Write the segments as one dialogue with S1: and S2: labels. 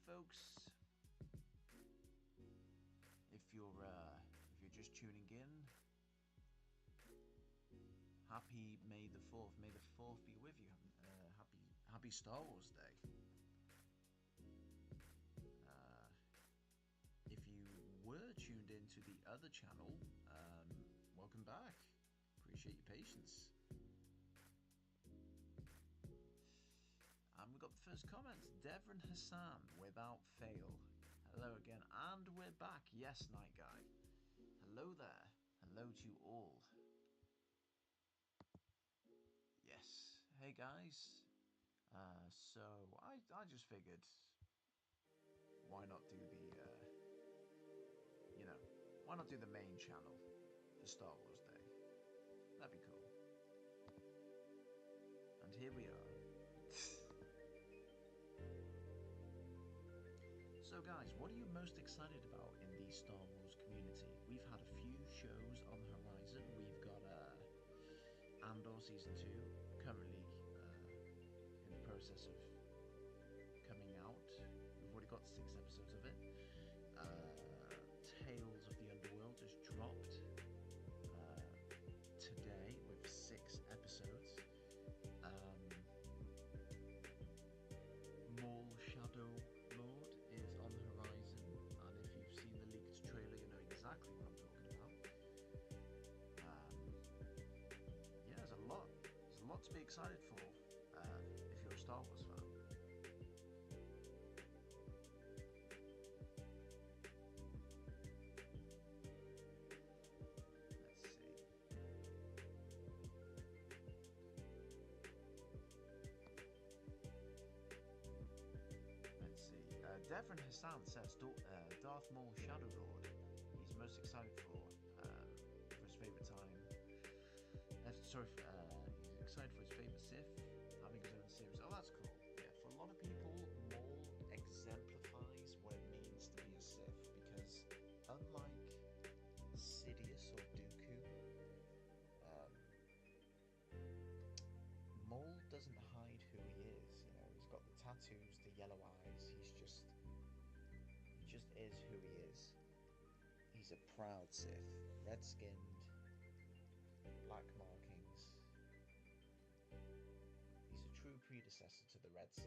S1: folks. If you're just tuning in, happy May the 4th. May the 4th be with you. Happy Star Wars Day. If you were tuned into the other channel, welcome back. Appreciate your patience. And we've got the first comments. Devon Hassan, without fail. Hello again, and we're back. Yes, Night Guy. Hello there. Hello to you all. Yes. Hey guys. So I just figured, why not do the why not do the main channel for Star Wars Day? That'd be cool. And here we are. So guys, what are you most excited about in the Star Wars community? We've had a few shows on the horizon. We've got Andor Season 2, currently in the process of coming out. We've already got 6 episodes of it. Tales of the Underworld just dropped today with 6 episodes. Maul Shadow Lord is on the horizon, and if you've seen the leaked trailer, you know exactly what I'm talking about. Yeah, there's a lot to be excited for if you're a Star Wars fan. Devon Hassan says Darth Maul Shadow Lord he's most excited for his favourite time. He's excited for his favourite Sith, having his own series. Oh, that's cool. Yeah, for a lot of people, Maul exemplifies what it means to be a Sith, because unlike Sidious or Dooku, Maul doesn't hide who he is. You know, he's got the tattoos, the yellow eyes. He just is who he is. He's a proud Sith, red-skinned, black markings. He's a true predecessor to the Red Sith.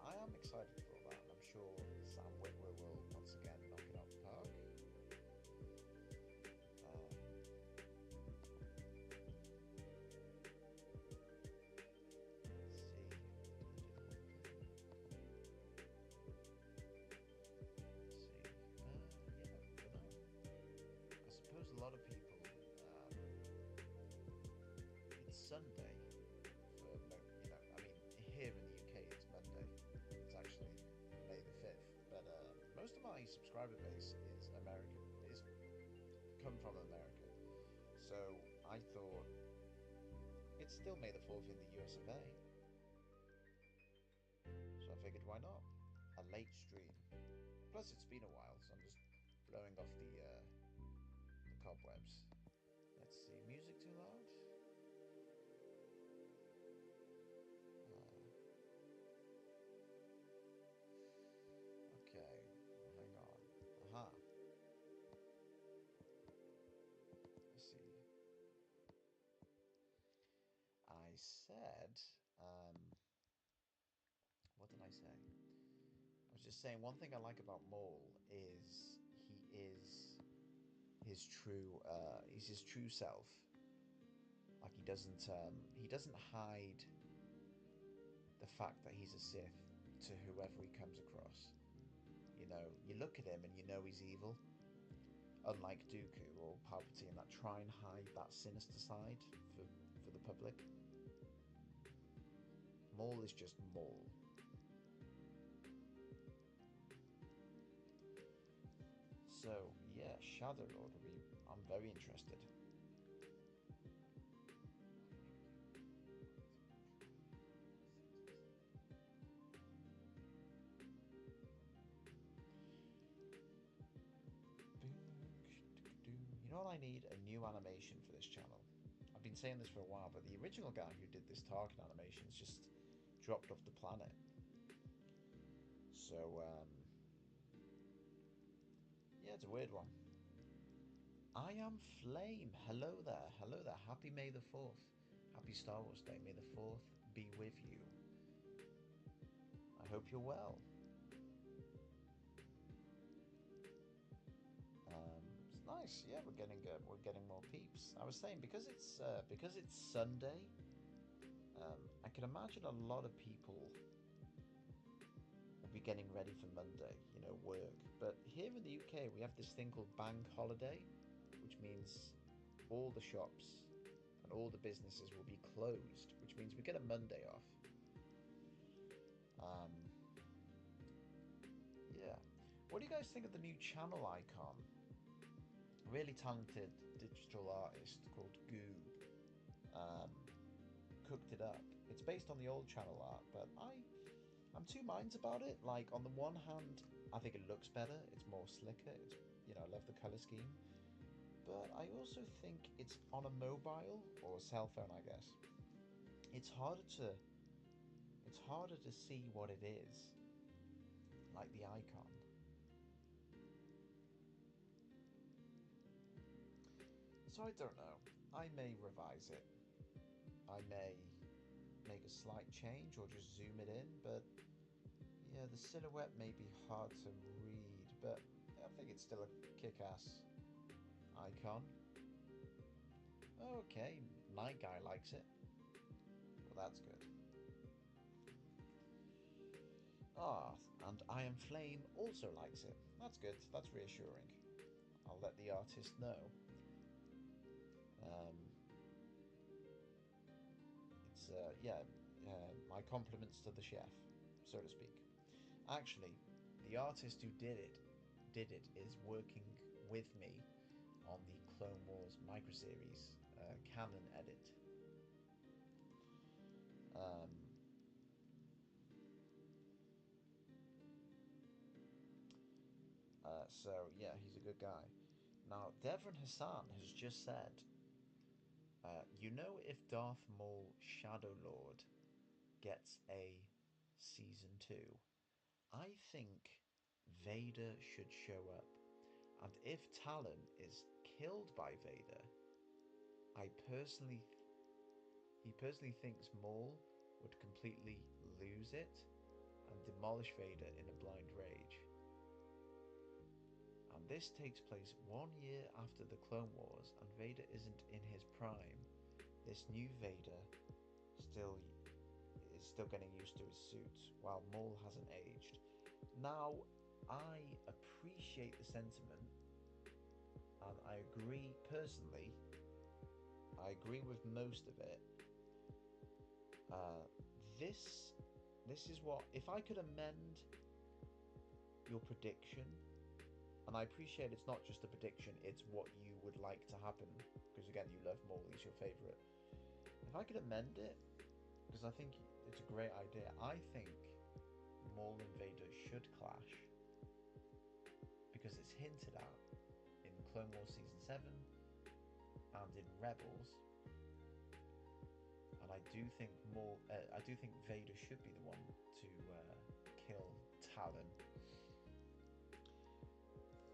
S1: I am excited for that, and I'm sure Sam Witwer will once again knock it out the park. Let's see. I don't know. I suppose a lot of people, it's Sunday for, here in the UK it's Monday. It's actually May the 5th, but most of my subscriber base is American. It's come from America, so I thought it's still May the 4th in the US of A. So I figured, why not a late stream? Plus, it's been a while, so I'm just blowing off the cobwebs. Let's see, music too loud? Okay, hang on. Aha. Let's see. I said, what did I say? I was just saying, one thing I like about Maul is he is his true, he's his true self. Like, he doesn't hide the fact that he's a Sith to whoever he comes across. You know, you look at him and you know he's evil. Unlike Dooku or Palpatine that try and hide that sinister side for the public. Maul is just Maul. So, yeah, Shadow Lord, I'm very interested. don't I need a new animation for this channel? I've been saying this for a while, but the original guy who did this Tarkin animations just dropped off the planet. So, yeah, it's a weird one. I am Flame. Hello there. Hello there. Happy May the 4th. Happy Star Wars Day. May the 4th be with you. I hope you're well. It's nice. Yeah, we're getting more peeps. I was saying because it's Sunday. I can imagine a lot of people will be getting ready for Monday, you know, work. But here in the UK, we have this thing called bank holiday, which means all the shops and all the businesses will be closed, which means we get a Monday off. Yeah. What do you guys think of the new channel icon? A really talented digital artist called Goo cooked it up. It's based on the old channel art, but I'm two minds about it. Like, on the one hand, I think it looks better. It's more slicker. It's, you know, I love the color scheme. But I also think it's on a mobile or a cell phone, I guess. It's harder to see what it is, like the icon. So I don't know. I may revise it. I may make a slight change or just zoom it in, but yeah, the silhouette may be hard to read, but I think it's still a kick-ass icon. Okay, my guy likes it. Well, that's good. Ah, and I Am Flame also likes it. That's good. That's reassuring. I'll let the artist know. It's my compliments to the chef, so to speak. Actually, the artist who did it is working with me on the Clone Wars microseries canon edit. So yeah, he's a good guy. Now, Devon Hassan has just said, you know, if Darth Maul Shadow Lord gets a season 2, I think Vader should show up. And if Talon is killed by Vader, he personally thinks Maul would completely lose it and demolish Vader in a blind rage. And this takes place 1 year after the Clone Wars, and Vader isn't in his prime. This new Vader is still getting used to his suit, while Maul hasn't aged. Now, I appreciate the sentiment, and I agree personally. I agree with most of it. This is what, if I could amend your prediction. And I appreciate it's not just a prediction, it's what you would like to happen. Because again, you love Maul, he's your favourite. If I could amend it, because I think it's a great idea, I think Maul and Vader should clash. Because it's hinted at in Clone Wars Season 7 and in Rebels. And I do think Vader should be the one to kill Talon.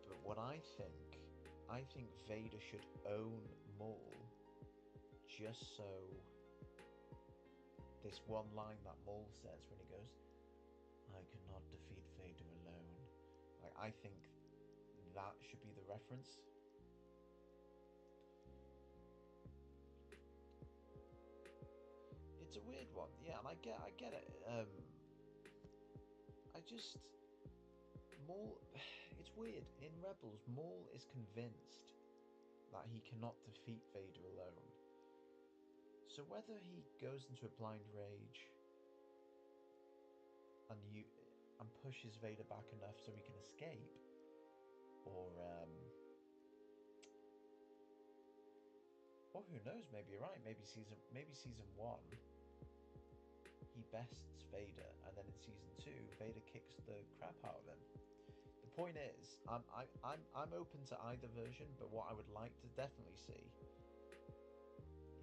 S1: But what I think Vader should own Maul, just so this one line that Maul says when he goes, "I cannot defeat Vader alone." Like, I think that should be the reference. It's a weird one, yeah, and I get it. Maul, it's weird. In Rebels, Maul is convinced that he cannot defeat Vader alone. So whether he goes into a blind rage and pushes Vader back enough so he can escape, or who knows? Maybe you're right. Maybe season 1, he bests Vader, and then in season 2, Vader kicks the crap out of him. The point is, I'm open to either version, but what I would like to definitely see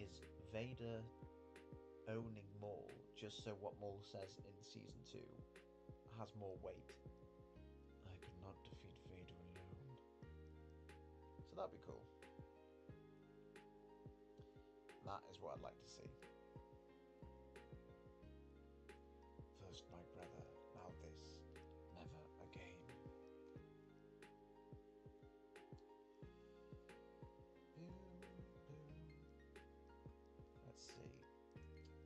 S1: is Vader owning Maul, just so what Maul says in season 2 has more weight. I could not defeat Vader alone. So that'd be cool. That is what I'd like to see. First my brother, now this, never again. Let's see.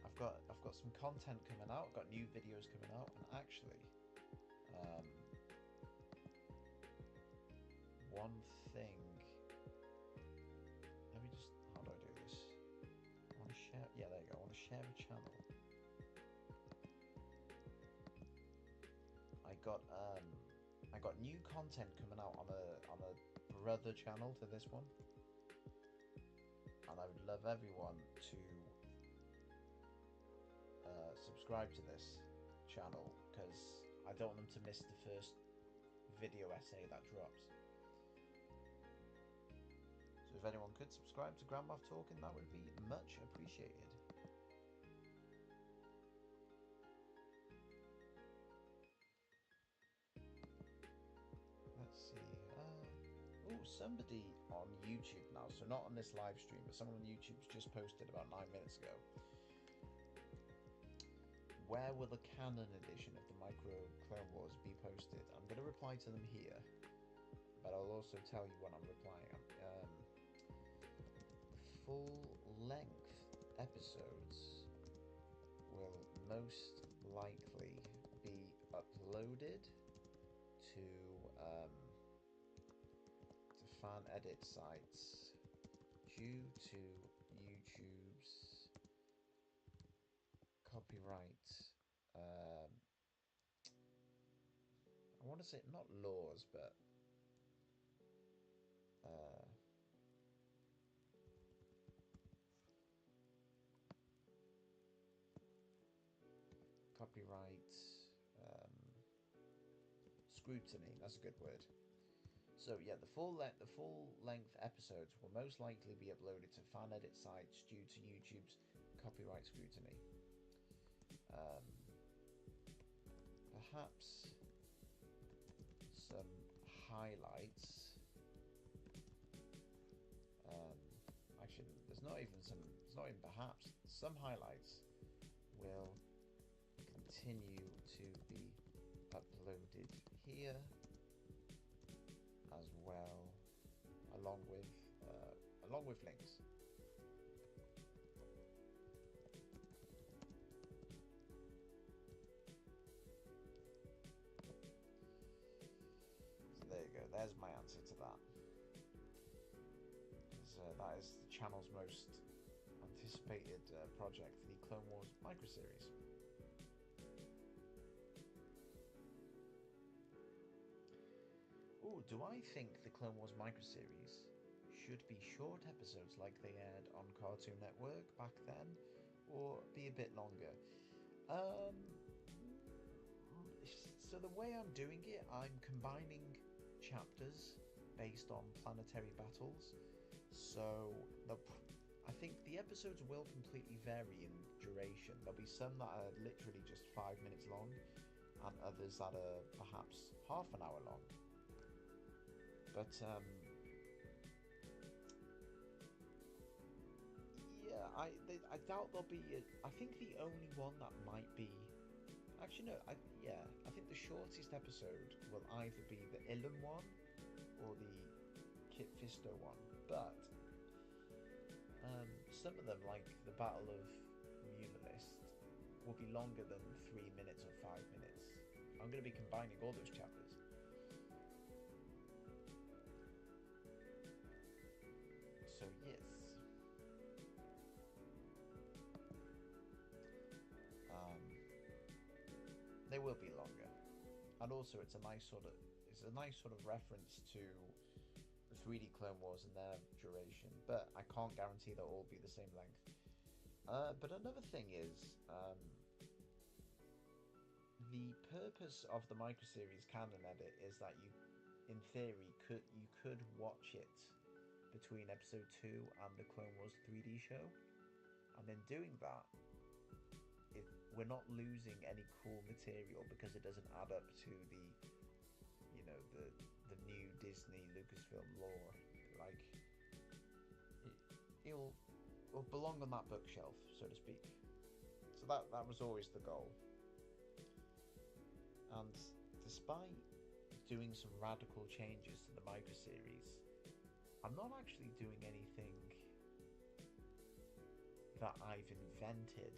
S1: I've got some content coming out. I've got new videos coming out, and actually, one thing. Let me just. How do I do this? I want to share. Yeah, there you go. I want to share a channel. I got new content coming out on a brother channel to this one, and I would love everyone to subscribe to this channel, because I don't want them to miss the first video essay that drops. So if anyone could subscribe to Grand Moff Talking, that would be much appreciated. Let's see. Oh, somebody on YouTube now, so not on this live stream, but someone on YouTube's just posted about 9 minutes ago. Where will the canon edition of the Micro Clone Wars be posted? I'm going to reply to them here, but I'll also tell you when I'm replying. Full-length episodes will most likely be uploaded to fan edit sites due to YouTube's copyright. I want to say not laws, but copyright scrutiny. That's a good word. So yeah, the full length episodes will most likely be uploaded to fan edit sites due to YouTube's copyright scrutiny. Perhaps some highlights. Actually, there's not even perhaps. Some highlights will continue to be uploaded here as well, along with links. So there you go. There's my answer to that. That is the channel's most anticipated project for the Clone Wars microseries. Ooh, do I think the Clone Wars microseries should be short episodes like they aired on Cartoon Network back then, or be a bit longer? So the way I'm doing it, I'm combining chapters based on planetary battles. So I think the episodes will completely vary in duration. There'll be some that are literally just 5 minutes long, and others that are perhaps half an hour long. But yeah, I doubt there'll be. I think the only one that might be. Actually, no. I think the shortest episode will either be the Ilum one or the Kit Fisto one. But some of them, like the Battle of Mulilist, will be longer than 3 minutes or 5 minutes. I'm going to be combining all those chapters. So yes, they will be longer, and also it's a nice sort of reference to the 3D Clone Wars and their duration. But I can't guarantee they'll all be the same length. But another thing is, the purpose of the microseries canon edit is that in theory, you could watch it between episode 2 and the Clone Wars 3D show, and in doing that, we're not losing any cool material because it doesn't add up to the, you know, the new Disney Lucasfilm lore. Like, it'll belong on that bookshelf, so to speak. So that was always the goal. And despite doing some radical changes to the micro series, I'm not actually doing anything that I've invented.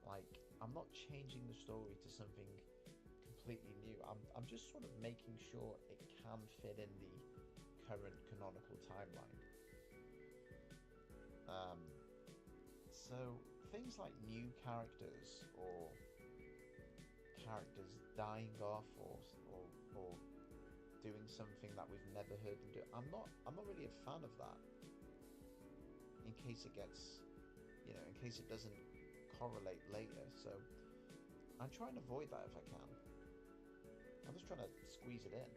S1: Like, I'm not changing the story to something completely new. I'm just sort of making sure it can fit in the current canonical timeline. So things like new characters or characters dying off or doing something that we've never heard them do, I'm not really a fan of that. In case it gets, you know, in case it doesn't correlate later. So I'm trying to avoid that if I can. I'm just trying to squeeze it in.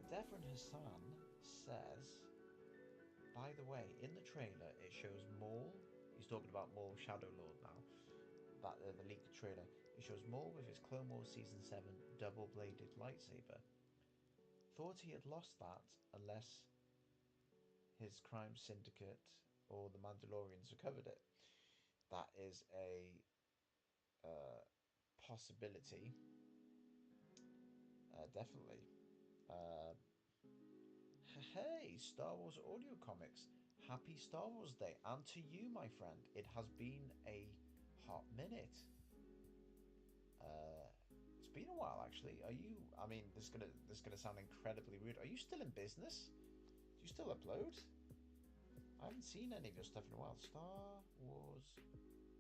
S1: Devon Hassan says, by the way, in the trailer it shows Maul. He's talking about Maul Shadow Lord now. That the leaked trailer. It shows Maul with his Clone Wars Season 7 double-bladed lightsaber. Thought he had lost that unless his crime syndicate or the Mandalorians recovered it. That is a possibility. Definitely. Hey, Star Wars audio comics. Happy Star Wars Day. And to you, my friend. It has been a hot minute. It's been a while, actually. Are you... I mean, this is gonna sound incredibly rude. Are you still in business? Do you still upload? I haven't seen any of your stuff in a while. Star Wars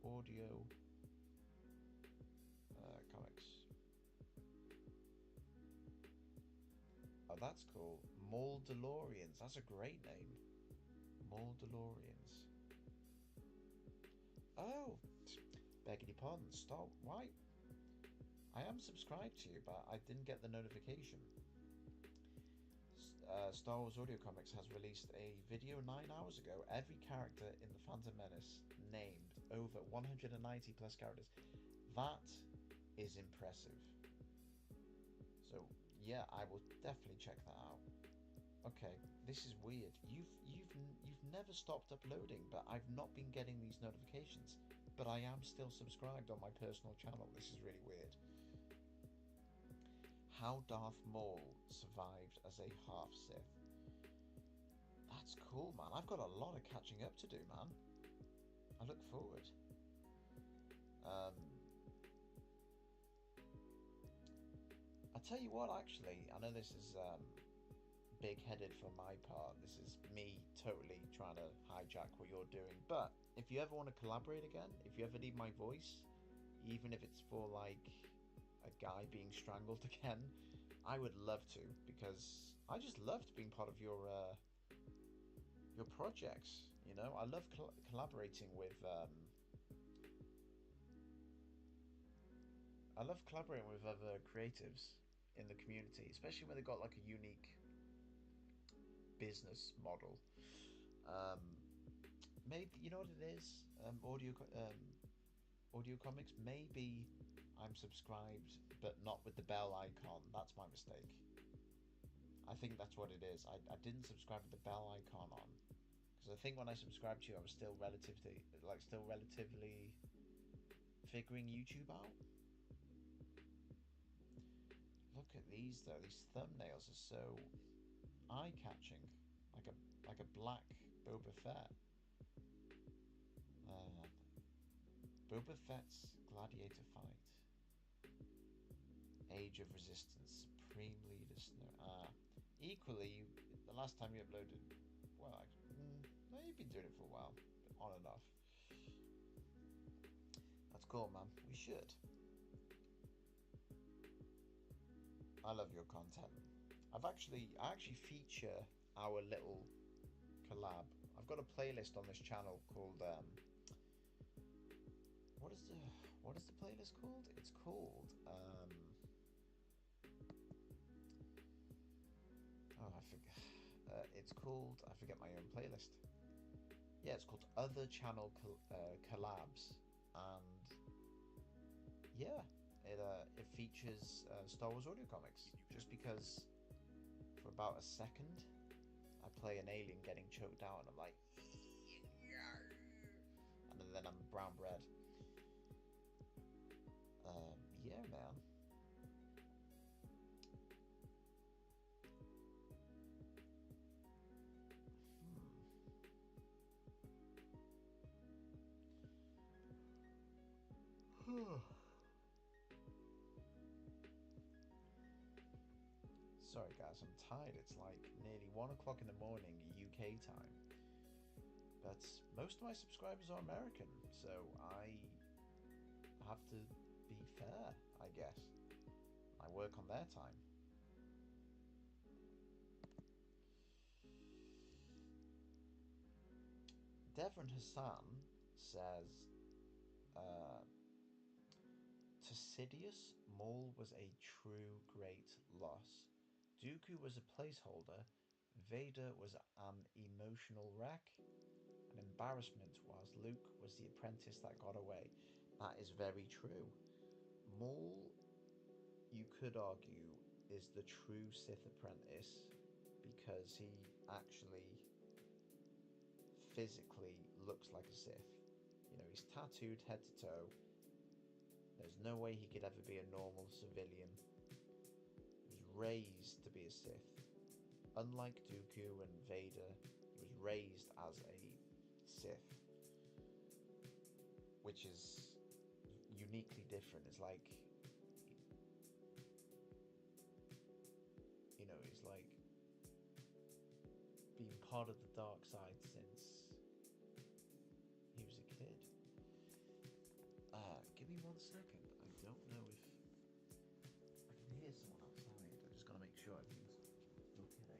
S1: audio comics. Oh, that's cool. Mauldalorians. That's a great name. Mauldalorians. Oh, begging your pardon. Why? I am subscribed to you, but I didn't get the notification. Star Wars Audio Comics has released a video 9 hours ago. Every character in the Phantom Menace named, over 190 plus characters. That is impressive. So yeah, I will definitely check that out. Okay, this is weird. You've never stopped uploading, but I've not been getting these notifications. But I am still subscribed on my personal channel. This is really weird. How Darth Maul survived as a half Sith. That's cool, man. I've got a lot of catching up to do, man. I look forward. I'll tell you what, actually, I know this is big-headed for my part. This is me totally trying to hijack what you're doing. But if you ever want to collaborate again, if you ever need my voice, even if it's for like a guy being strangled again, I would love to, because I just loved being part of your projects. You know, I love collaborating with other creatives in the community, especially when they got like a unique business model. Maybe, you know what it is, audio comics, maybe I'm subscribed but not with the bell icon. That's my mistake. I think that's what it is. I didn't subscribe with the bell icon on, because I think when I subscribed to you I was still relatively figuring YouTube out. Look at these though. These thumbnails are so eye-catching, like a black Boba Fett. Boba Fett's gladiator fight. Age of Resistance, Supreme Leader Snow. Equally, the last time you uploaded, well, no, you've been doing it for a while, but on and off. That's cool, man. We should. I love your content. I actually feature our little collab. I've got a playlist on this channel called what is the playlist called? It's called oh, I forget. It's called, I forget my own playlist. Yeah, it's called Other Channel Collabs, and yeah, it features Star Wars audio comics. Just because for about a second I play an alien getting choked out, and I'm like, and then I'm brown bread. Yeah, man. Sorry guys, I'm tired. It's like nearly 1 o'clock in the morning UK time. But most of my subscribers are American, so I have to be fair, I guess. I work on their time. Devon Hassan says, to Sidious, Maul was a true great loss. Dooku was a placeholder. Vader was an emotional wreck, an embarrassment, whilst Luke was the apprentice that got away. That is very true. Maul, you could argue, is the true Sith apprentice because he actually physically looks like a Sith. You know, he's tattooed head to toe. There's no way he could ever be a normal civilian. He was raised to be a Sith. Unlike Dooku and Vader, he was raised as a Sith, which is uniquely different. It's like, you know, it's like being part of the dark side since he was a kid. Give me 1 second. I don't know if I can hear someone outside. I just gotta make sure everything's okay.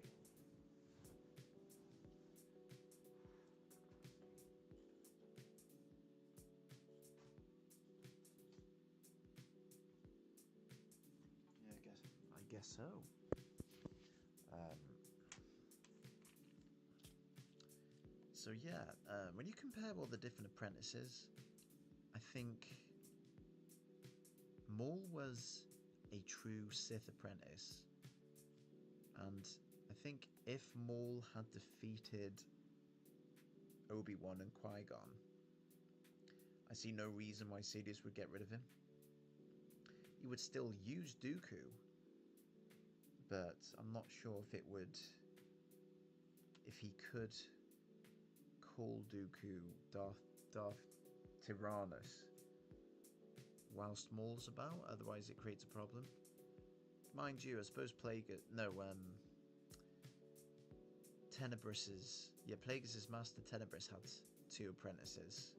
S1: Yeah, I guess so. So yeah, when you compare all the different apprentices, I think Maul was a true Sith apprentice, and I think if Maul had defeated Obi-Wan and Qui-Gon, I see no reason why Sidious would get rid of him. He would still use Dooku, but I'm not sure if he could call Dooku Darth Tyrannus whilst Maul's about, otherwise it creates a problem. Mind you, I suppose Plagueis master Tenebris had 2 apprentices,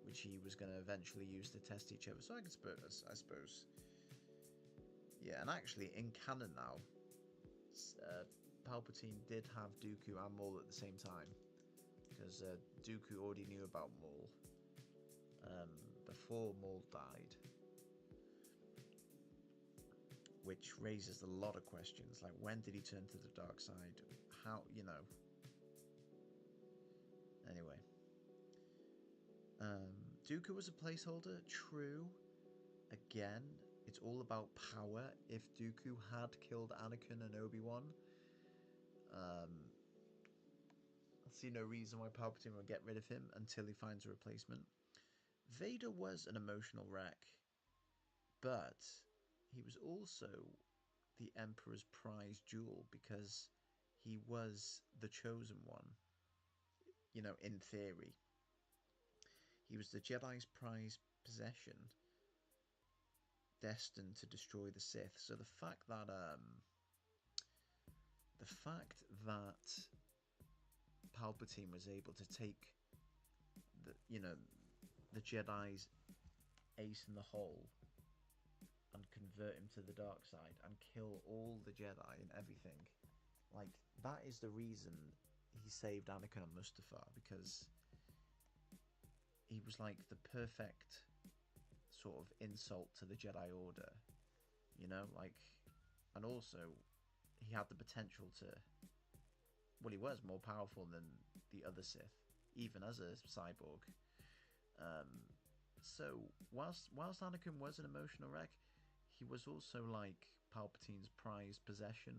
S1: which he was going to eventually use to test each other, so I suppose. Yeah, and actually, in canon now, Palpatine did have Dooku and Maul at the same time, because Dooku already knew about Maul before Maul died, which raises a lot of questions, like when did he turn to the dark side? How, you know. Anyway. Dooku was a placeholder, true. Again, it's all about power. If Dooku had killed Anakin and Obi-Wan, I see no reason why Palpatine would get rid of him until he finds a replacement. Vader was an emotional wreck, but he was also the Emperor's prize jewel because he was the chosen one. You know, in theory. He was the Jedi's prized possession, destined to destroy the Sith. So the fact that Palpatine was able to take the Jedi's ace in the hole and convert him to the dark side and kill all the Jedi and everything, like, that is the reason he saved Anakin and Mustafar, because he was like the perfect sort of insult to the Jedi Order, you know, like, and also he had the potential to, well, he was more powerful than the other Sith, even as a cyborg. So whilst Anakin was an emotional wreck, he was also like Palpatine's prized possession,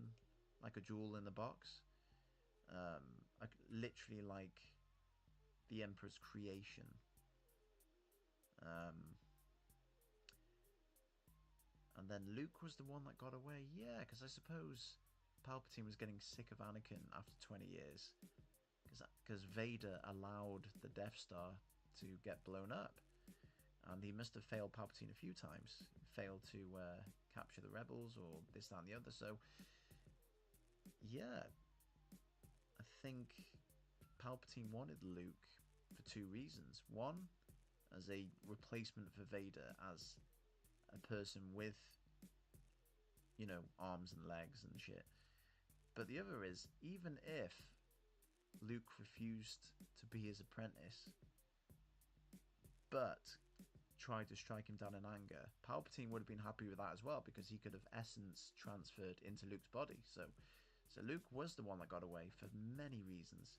S1: like a jewel in the box, like literally like the Emperor's creation. And then Luke was the one that got away. Yeah, because I suppose Palpatine was getting sick of Anakin after 20 years. Because Vader allowed the Death Star to get blown up. And he must have failed Palpatine a few times. Failed to capture the rebels or this, that, and the other. So, yeah. I think Palpatine wanted Luke for two reasons. One, as a replacement for Vader, as a person with, you know, arms and legs and shit. But the other is, even if Luke refused to be his apprentice, but tried to strike him down in anger, Palpatine would have been happy with that as well, because he could have essence transferred into Luke's body. So Luke was the one that got away for many reasons.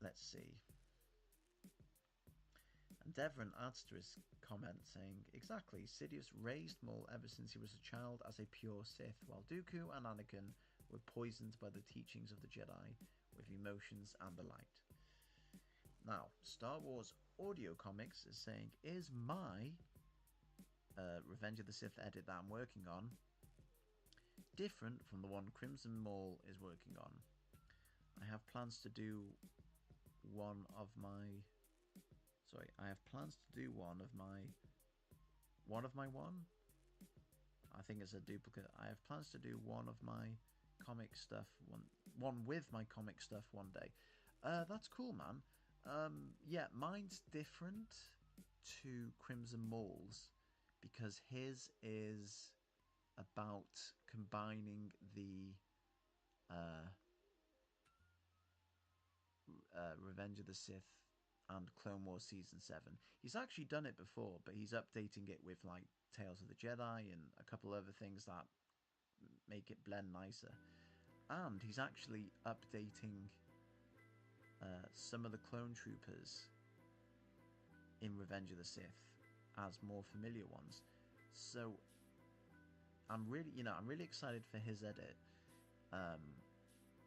S1: Let's see. And Devon adds to his comment saying, exactly, Sidious raised Maul ever since he was a child as a pure Sith, while Dooku and Anakin were poisoned by the teachings of the Jedi with emotions and the light. Now, Star Wars Audio Comics is saying, is my Revenge of the Sith edit that I'm working on different from the one Crimson Maul is working on? I have plans to do one of my I think it's a duplicate. I have plans to do one of my comic stuff, one with my comic stuff one day. That's cool, man. Yeah, mine's different to Crimson Maul's because his is about combining the Revenge of the Sith and Clone Wars Season 7. He's actually done it before, but he's updating it with like Tales of the Jedi and a couple other things that make it blend nicer. And he's actually updating some of the clone troopers in Revenge of the Sith as more familiar ones. So I'm really excited for his edit.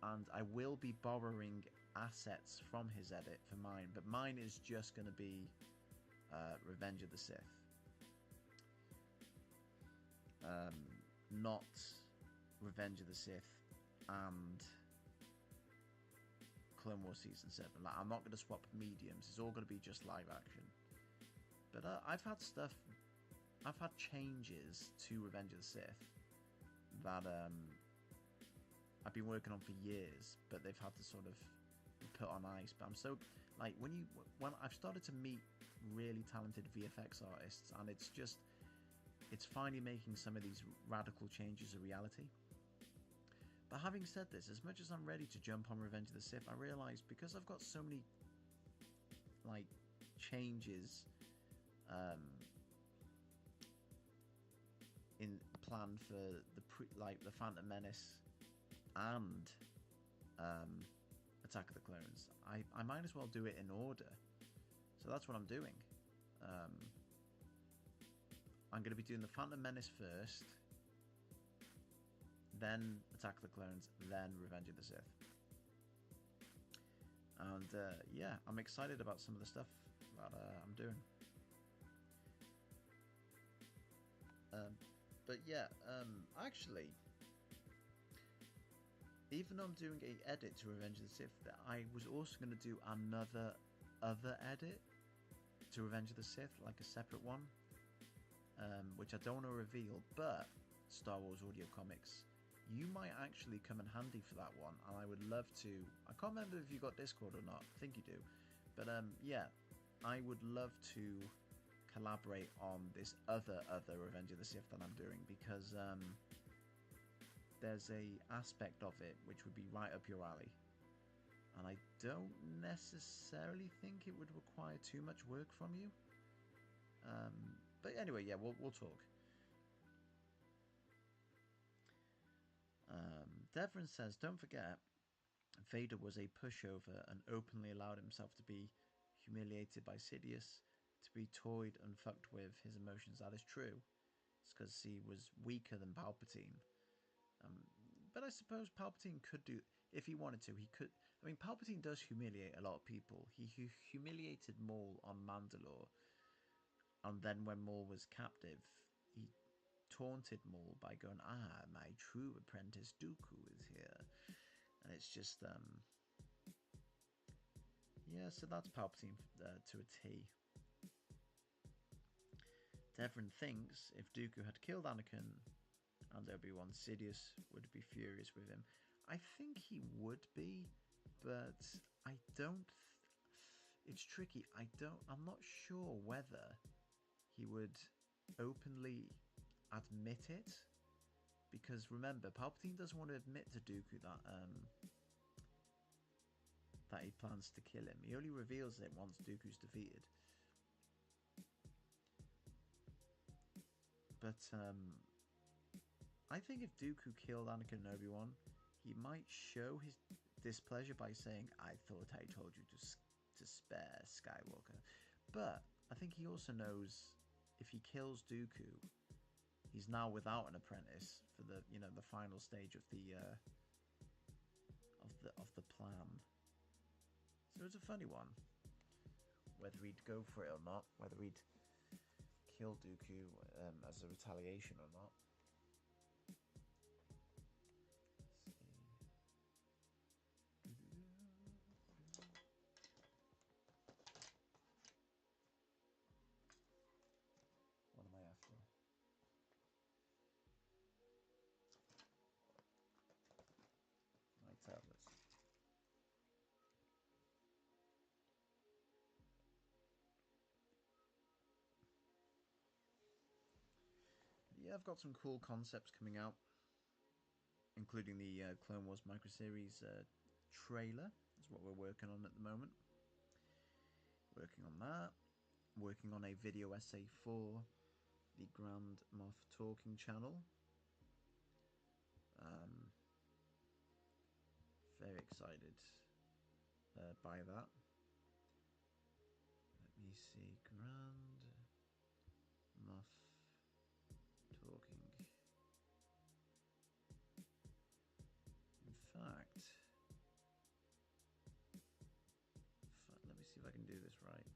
S1: And I will be borrowing assets from his edit for mine, but mine is just going to be Revenge of the Sith, not Revenge of the Sith and Clone Wars Season 7. Like, I'm not going to swap mediums, it's all going to be just live action. But I've had changes to Revenge of the Sith that I've been working on for years, but they've had to sort of put on ice. But I'm so, like, when I've started to meet really talented VFX artists, and it's finally making some of these radical changes a reality. But having said this, as much as I'm ready to jump on Revenge of the Sith, I realise because I've got so many like changes in plan for the Phantom Menace and Attack of the Clones, I might as well do it in order. So that's what I'm doing. I'm going to be doing the Phantom Menace first, then Attack of the Clones, then Revenge of the Sith. And yeah, I'm excited about some of the stuff that I'm doing. But yeah, actually, even though I'm doing a edit to Revenge of the Sith, I was also going to do another edit to Revenge of the Sith, like a separate one, which I don't want to reveal, but Star Wars Audio Comics, you might actually come in handy for that one, and I would love to. I can't remember if you got Discord or not. I think you do. But yeah, I would love to collaborate on this other Revenge of the Sith that I'm doing, because there's a aspect of it which would be right up your alley. And I don't necessarily think it would require too much work from you. But anyway, yeah, we'll talk. Devon says, don't forget, Vader was a pushover and openly allowed himself to be humiliated by Sidious, to be toyed and fucked with his emotions. That is true. It's because he was weaker than Palpatine. But I suppose Palpatine could do, if he wanted to, he could. I mean, Palpatine does humiliate a lot of people. He humiliated Maul on Mandalore, and then when Maul was captive, he taunted Maul by going, "Ah, my true apprentice Dooku is here," and it's just, yeah. So that's Palpatine to a T. Devon thinks if Dooku had killed Anakin and Obi-Wan, Sidious would be furious with him. I think he would be, but I don't. It's tricky. I'm not sure whether he would openly admit it, because remember, Palpatine doesn't want to admit to Dooku that he plans to kill him. He only reveals it once Dooku's defeated. But I think if Dooku killed Anakin and Obi-Wan, he might show his displeasure by saying, "I thought I told you to spare Skywalker." But I think he also knows if he kills Dooku, he's now without an apprentice for the the final stage of the plan. So it's a funny one, whether he'd go for it or not, whether he'd kill Dooku as a retaliation or not. What am I after? My tablets. Yeah, I've got some cool concepts coming out, including the Clone Wars microseries trailer. That's what we're working on at the moment. Working on that. Working on a video essay for the Grand Moff Talking channel. Very excited by that. Let me see. Grand Moff Talking. In fact, let me see if I can do this right.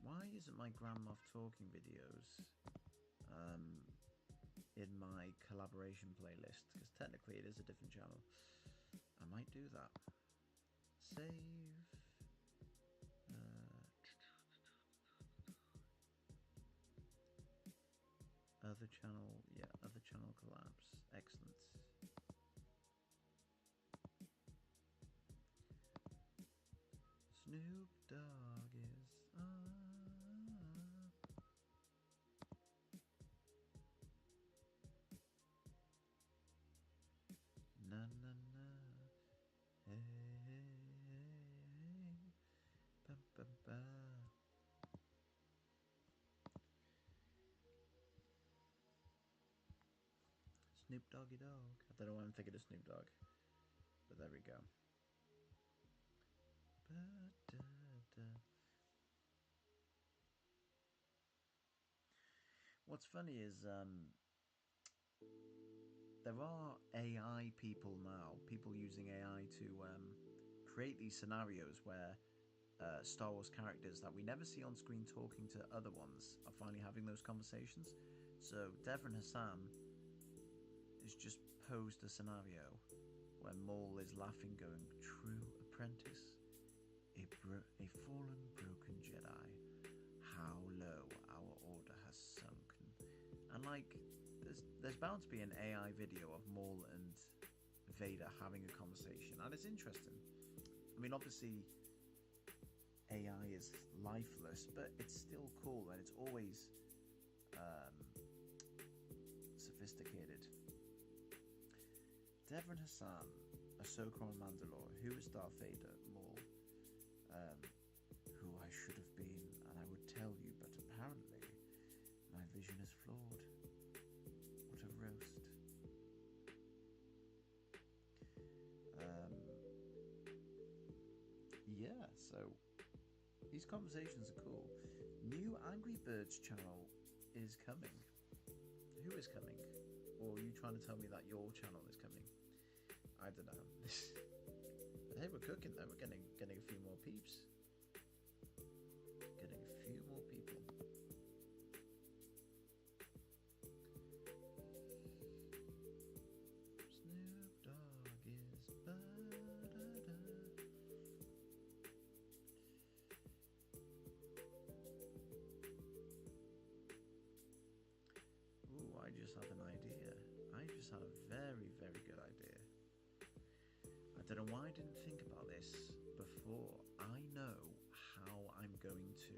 S1: Why isn't my Grand Moff Talking videos in my collaboration playlist? Because technically it is a different channel. I might do that. Save. Other channel, yeah, other channel collapse. Excellent. Snoop Dogg is na na na, hey, hey, hey, ba ba ba. Snoop Doggy Dogg. I don't know why I'm thinking of Snoop Dogg, but there we go. Ba-da-da. What's funny is there are AI people now, people using AI to create these scenarios where Star Wars characters that we never see on screen talking to other ones are finally having those conversations. So Devon Hassan has just posed a scenario where Maul is laughing, going, "True apprentice, a fallen, broken Jedi. How low our order has sunken." And like, there's bound to be an AI video of Maul and Vader having a conversation, and it's interesting. I mean, obviously, AI is lifeless, but it's still cool, and it's always sophisticated. Devon Hassan, Ahsoka on Mandalore, who is Darth Vader, Maul, who I should have been, and I would tell you, but apparently my vision is flawed. What a roast. Yeah, so these conversations are cool. New Angry Birds channel is coming. Who is coming? Or are you trying to tell me that your channel is coming? I don't know. Hey, we're cooking though. We're getting a few more peeps. Getting a few more people. Snoop Dogg is ba-da-da. Ooh, I just had an idea. I just had a very, very good idea. I don't know why I didn't think about this before. I know how I'm going to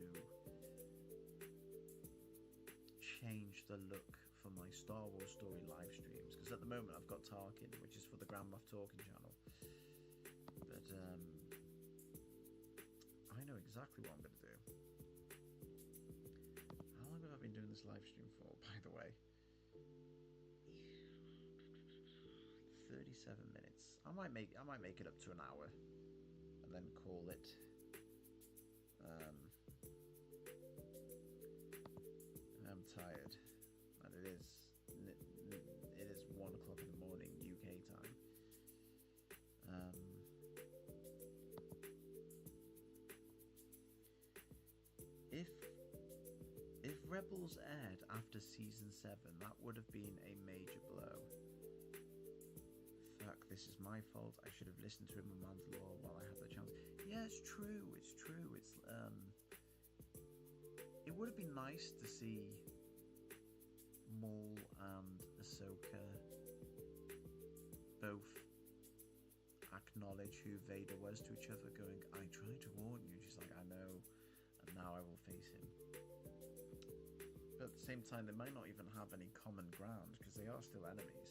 S1: change the look for my Star Wars Story live streams, because at the moment I've got Tarkin, which is for the Grand Moff Talking channel, but I know exactly what I'm going to do. How long have I been doing this live stream for, by the way? 37 minutes. I might make it up to an hour and then call it. I'm tired, and it is 1 o'clock in the morning UK time. If Rebels aired after season 7, that would have been a major blow. Fuck, this is my fault. I should have listened to him on Mandalore while I had the chance. Yeah, it's true. It's it would have been nice to see Maul and Ahsoka both acknowledge who Vader was to each other, going, I tried to warn you. She's like, I know, and now I will face him. But at the same time, they might not even have any common ground, because they are still enemies.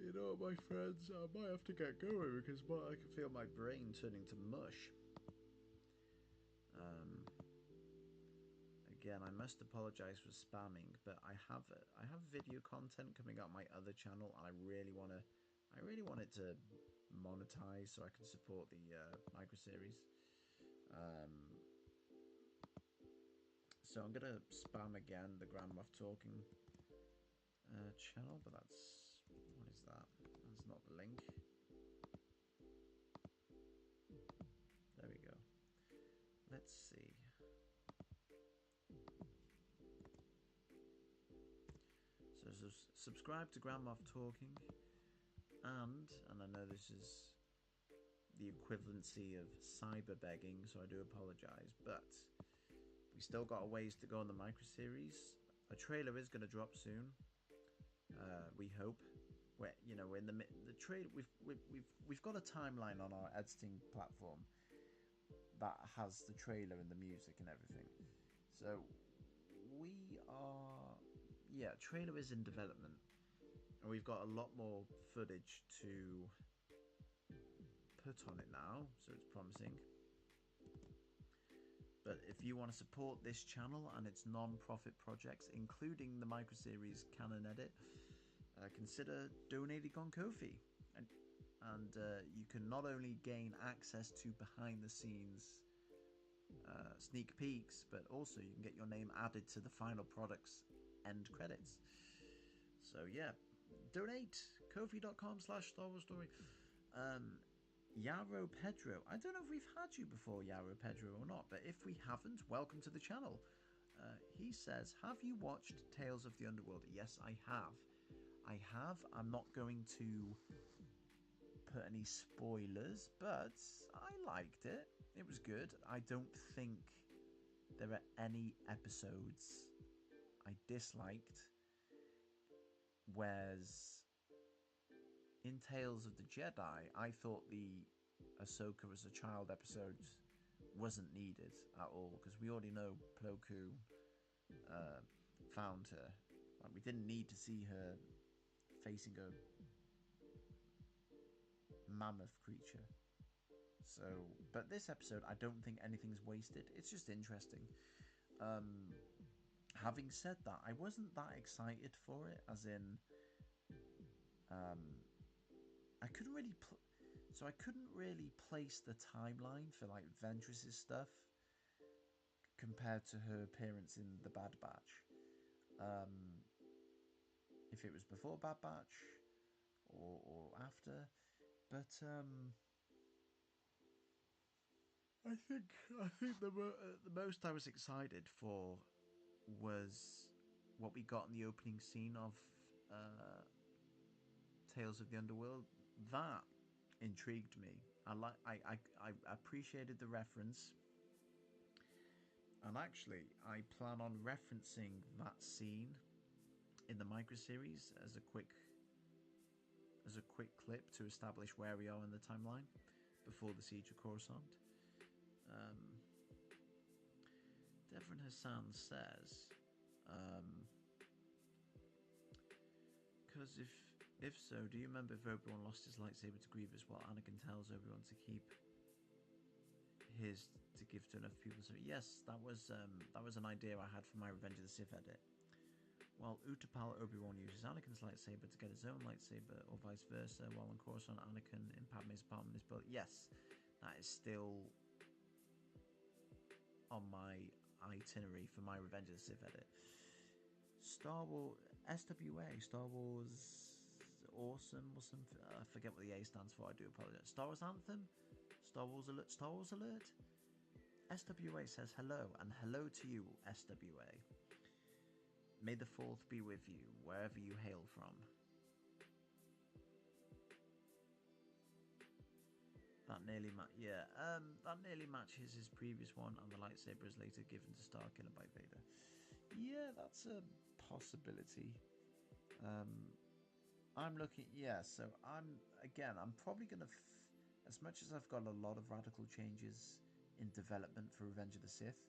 S1: You know, my friends, I might have to get going because I can feel my brain turning to mush. Again, I must apologise for spamming, but I have video content coming out my other channel, and I really want it to monetize so I can support the micro series. So I'm gonna spam again the Grand Moff Talking channel, but that's, what is that? That's not the link. There we go. Let's see. So subscribe to Grand Moff Talking, and I know this is the equivalency of cyber begging, so I do apologise, but we still got a ways to go on the micro series. A trailer is going to drop soon. We hope. We're in the trailer. We've got a timeline on our editing platform that has the trailer and the music and everything. So we are, trailer is in development, and we've got a lot more footage to put on it now, so it's promising. But if you want to support this channel and its non-profit projects, including the microseries Canon Edit, consider donating on Ko-fi, and you can not only gain access to behind-the-scenes sneak peeks, but also you can get your name added to the final product's end credits. So yeah, donate. Ko-fi.com/StarWarsStory. Yarrow Pedro. I don't know if we've had you before, Yarrow Pedro, or not, but if we haven't, welcome to the channel. He says, have you watched Tales of the Underworld? Yes, I have. I'm not going to put any spoilers, but I liked it. It was good. I don't think there are any episodes I disliked, whereas in Tales of the Jedi, I thought the Ahsoka as a child episode wasn't needed at all, because we already know Plo Koon found her. Like, we didn't need to see her facing a mammoth creature. So, but this episode, I don't think anything's wasted. It's just interesting. Having said that, I wasn't that excited for it, as in, I couldn't really, so I couldn't really place the timeline for like Ventress's stuff compared to her appearance in the Bad Batch. If it was before Bad Batch or after, but I think the most I was excited for was what we got in the opening scene of Tales of the Underworld. That intrigued me. I appreciated the reference, and actually I plan on referencing that scene in the micro series as a quick clip to establish where we are in the timeline before the Siege of Coruscant. Devon Hassan says, because if so, do you remember if Obi-Wan lost his lightsaber to Grievous while Anakin tells Obi-Wan to keep his to give to enough people? So yes, that was an idea I had for my Revenge of the Sith edit. While Utapau, Obi-Wan uses Anakin's lightsaber to get his own lightsaber, or vice versa, while on Coruscant, Anakin in Padme's apartment is built. Yes, that is still on my itinerary for my Revenge of the Sith edit. Star Wars SWA, Star Wars Awesome or something. I forget what the A stands for. I do apologize. Star Wars Anthem, Star Wars Alert, Star Wars Alert. SWA says hello, and hello to you, SWA. May the 4th be with you, wherever you hail from. That nearly that nearly matches his previous one, and the lightsaber is later given to Starkiller by Vader. Yeah, that's a possibility. I'm looking. Yeah, so I'm probably gonna, as much as I've got a lot of radical changes in development for Revenge of the Sith,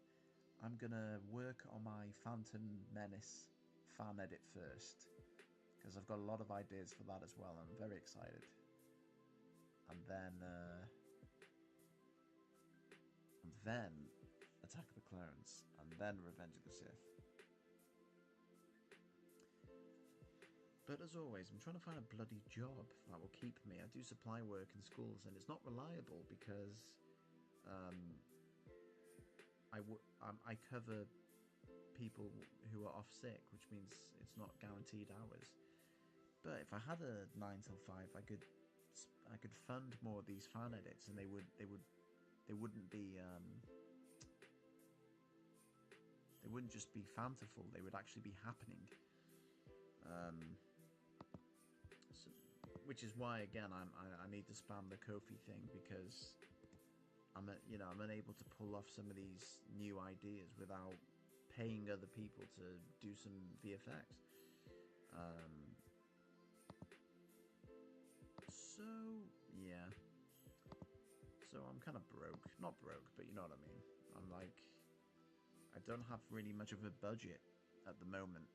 S1: I'm gonna work on my Phantom Menace fan edit first, because I've got a lot of ideas for that as well. I'm very excited. And then Attack of the Clones, and then Revenge of the Sith. But as always, I'm trying to find a bloody job that will keep me. I do supply work in schools, and it's not reliable because I cover people who are off sick, which means it's not guaranteed hours. But if I had a 9 till 5, I could fund more of these fan edits, and they wouldn't be they wouldn't just be fanciful. They would actually be happening. So, which is why again I need to spam the Ko-fi thing, because I'm unable to pull off some of these new ideas without paying other people to do some VFX. So yeah. So I'm kind of broke. Not broke, but you know what I mean. I'm like, I don't have really much of a budget at the moment.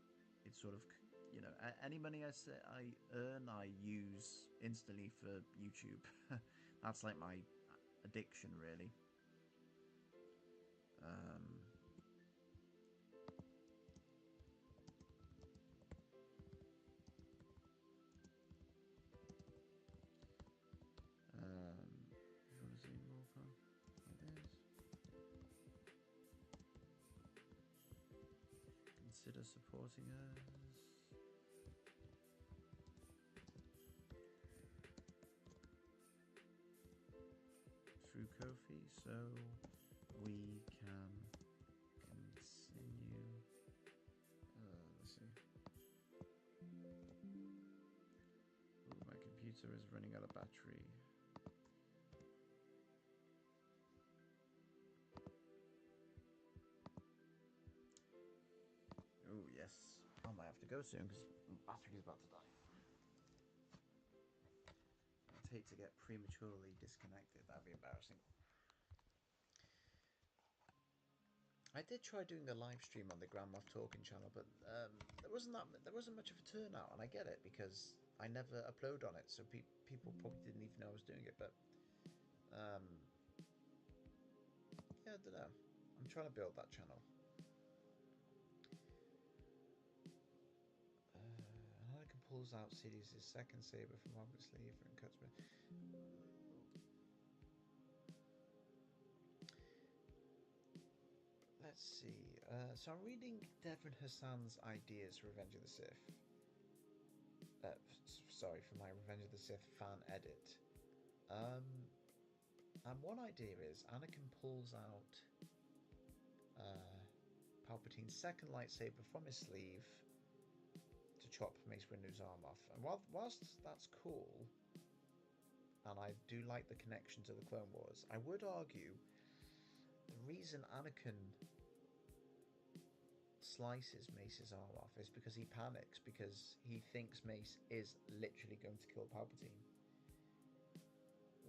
S1: It's sort of, any money I earn, I use instantly for YouTube. That's like my addiction, really. If you want to see more ideas, consider supporting us. Through Ko-fi, so we can continue. Let's see. Oh, my computer is running out of battery. Oh yes, I might have to go soon because my battery is about to die. hate to get prematurely disconnected. That'd be embarrassing. I did try doing a live stream on the Grand Moff Talking channel, but there wasn't much of a turnout, and I get it because I never upload on it, so people probably didn't even know I was doing it. But yeah, I don't know. I'm trying to build that channel. Anakin pulls out Sidious's second saber from Robert's sleeve and cuts me. Let's see. So I'm reading Devin Hassan's ideas for Revenge of the Sith. Sorry, for my Revenge of the Sith fan edit. And one idea is Anakin pulls out Palpatine's second lightsaber from his sleeve to chop Mace Windu's arm off. And whilst that's cool, and I do like the connection to the Clone Wars, I would argue the reason Anakin slices Mace's arm off is because he panics, because he thinks Mace is literally going to kill Palpatine.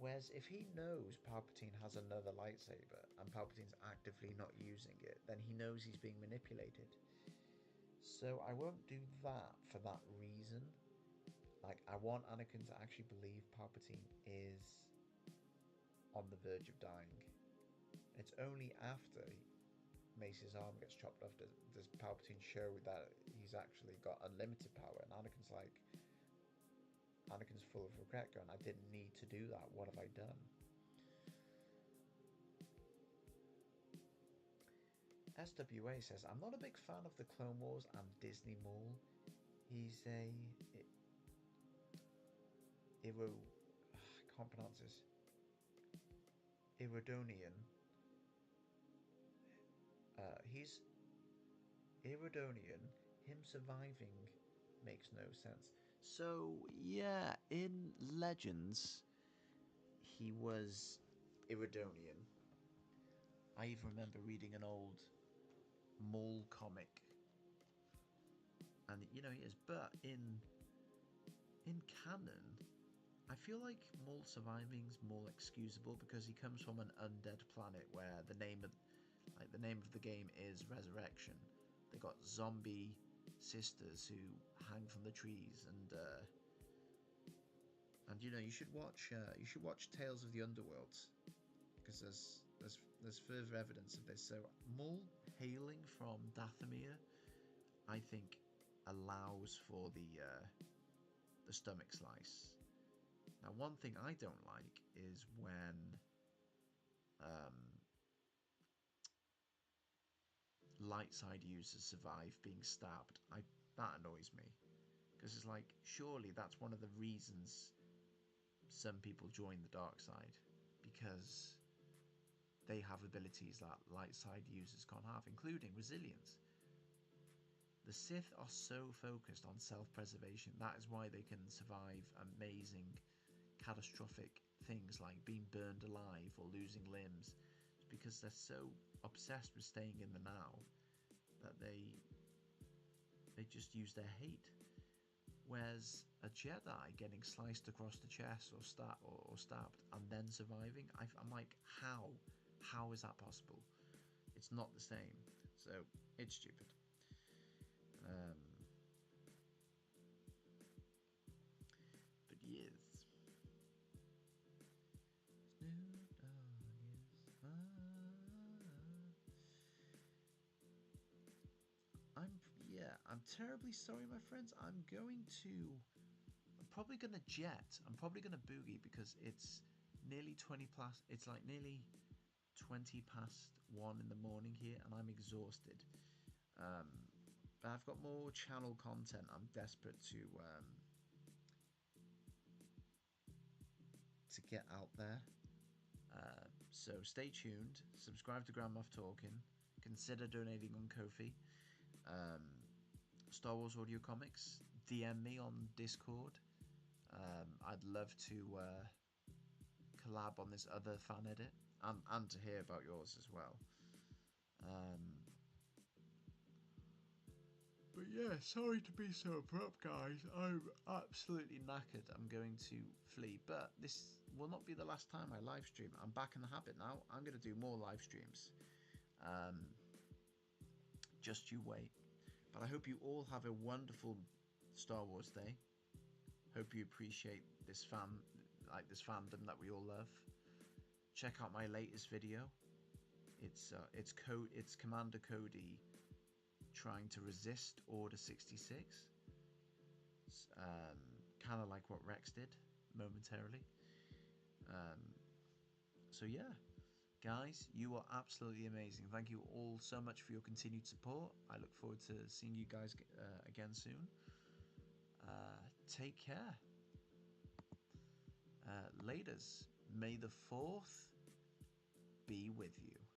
S1: Whereas if he knows Palpatine has another lightsaber and Palpatine's actively not using it, then he knows he's being manipulated. So I won't do that for that reason. Like, I want Anakin to actually believe Palpatine is on the verge of dying. It's only after Mace's arm gets chopped off does Palpatine show that he's actually got unlimited power, and Anakin's full of regret, going, I didn't need to do that, what have I done? SWA says, I'm not a big fan of the Clone Wars and Disney Maul. He's I can't pronounce this. Iridonian. He's Iridonian. Him surviving makes no sense. So yeah, in Legends, he was Iridonian. I even remember reading an old Maul comic, and he is. But in canon, I feel like Maul surviving's more excusable because he comes from an undead planet where the name of the game is Resurrection. They got zombie sisters who hang from the trees, and you should watch Tales of the Underworld, because there's further evidence of this. So Maul hailing from Dathomir, I think, allows for the stomach slice. Now, one thing I don't like is when light side users survive being stabbed. That annoys me, because it's like, surely that's one of the reasons some people join the dark side, because they have abilities that light side users can't have, including resilience. The Sith are so focused on self-preservation. That is why they can survive amazing, catastrophic things like being burned alive or losing limbs. It's because they're so obsessed with staying in the now that they just use their hate. Whereas a Jedi getting sliced across the chest or stabbed and then surviving, I'm like, how is that possible? It's not the same. So it's stupid. But yes, I'm terribly sorry, my friends. I'm probably gonna jet. I'm probably gonna boogie because it's nearly 20 past. It's like nearly 20 past 1 in the morning here, and I'm exhausted. But I've got more channel content I'm desperate to get out there. So stay tuned. Subscribe to Grand Moff Talking. Consider donating on Ko-fi. Star Wars Audio Comics. DM me on Discord. I'd love to collab on this other fan edit, and to hear about yours as well. But yeah, sorry to be so abrupt, guys. I'm absolutely knackered. I'm going to flee, but this will not be the last time I live stream. I'm back in the habit now. I'm going to do more live streams. Just you wait. But I hope you all have a wonderful Star Wars day. Hope you appreciate this fandom that we all love. Check out my latest video. It's Commander Cody trying to resist Order 66. Kind of like what Rex did momentarily. So yeah, guys, you are absolutely amazing. Thank you all so much for your continued support. I look forward to seeing you guys again soon. Take care. Laters. May the 4th be with you.